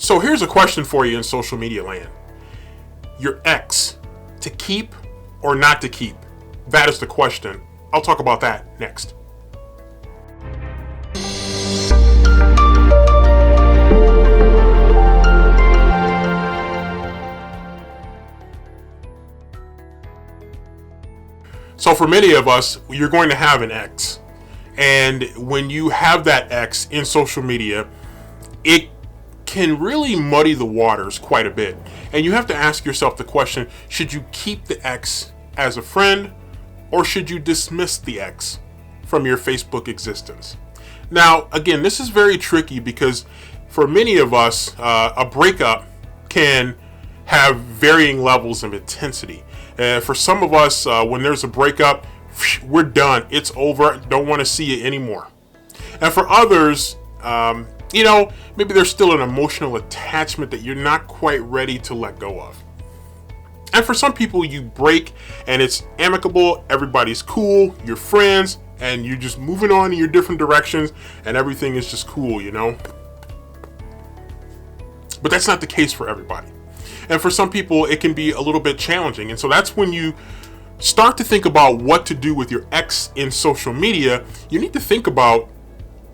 So here's a question for you in social media land. Your ex, to keep or not to keep? That is the question. I'll talk about that next. So for many of us, you're going to have an ex. And when you have that ex in social media, it can really muddy the waters quite a bit. And you have to ask yourself the question, should you keep the ex as a friend or should you dismiss the ex from your Facebook existence? Now, again, this is very tricky because for many of us, a breakup can have varying levels of intensity. For some of us, when there's a breakup, we're done. It's over. Don't want to see it anymore. And for others, maybe there's still an emotional attachment that you're not quite ready to let go of. And for some people, you break and it's amicable. Everybody's cool. You're friends and you're just moving on in your different directions and everything is just cool, But that's not the case for everybody. And for some people, it can be a little bit challenging. And so that's when you start to think about what to do with your ex in social media. You need to think about,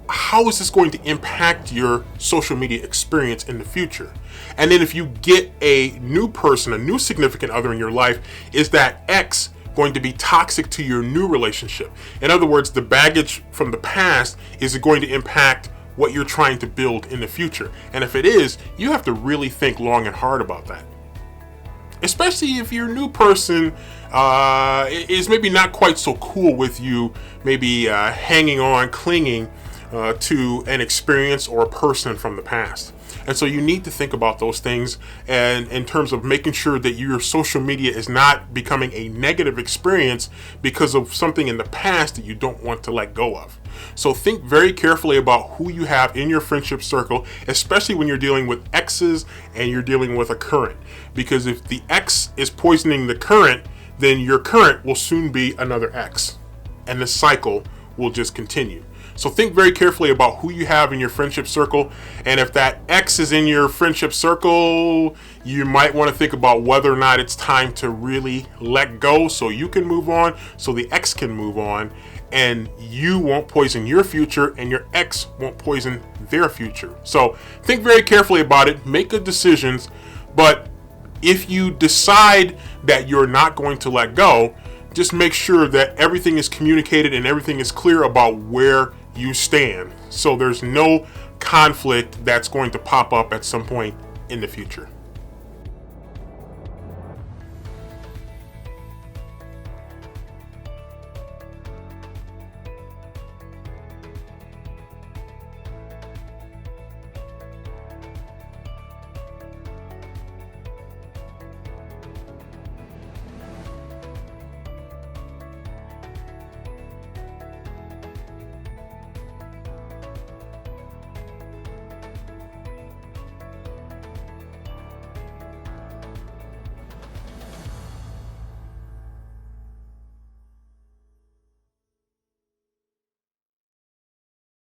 how is this going to impact your social media experience in the future? And then if you get a new person, a new significant other in your life, is that ex going to be toxic to your new relationship? In other words, the baggage from the past, is it going to impact what you're trying to build in the future? And if it is, you have to really think long and hard about that. Especially if your new person is maybe not quite so cool with you, maybe hanging on, clinging to an experience or a person from the past. And so you need to think about those things, and in terms of making sure that your social media is not becoming a negative experience because of something in the past that you don't want to let go of. So think very carefully about who you have in your friendship circle, especially when you're dealing with exes and you're dealing with a current. Because if the ex is poisoning the current, then your current will soon be another ex, and the cycle will just continue. So think very carefully about who you have in your friendship circle. And if that ex is in your friendship circle, you might want to think about whether or not it's time to really let go so you can move on, so the ex can move on, and you won't poison your future and your ex won't poison their future. So think very carefully about it, make good decisions. But if you decide that you're not going to let go, just make sure that everything is communicated and everything is clear about where you stand, so there's no conflict that's going to pop up at some point in the future.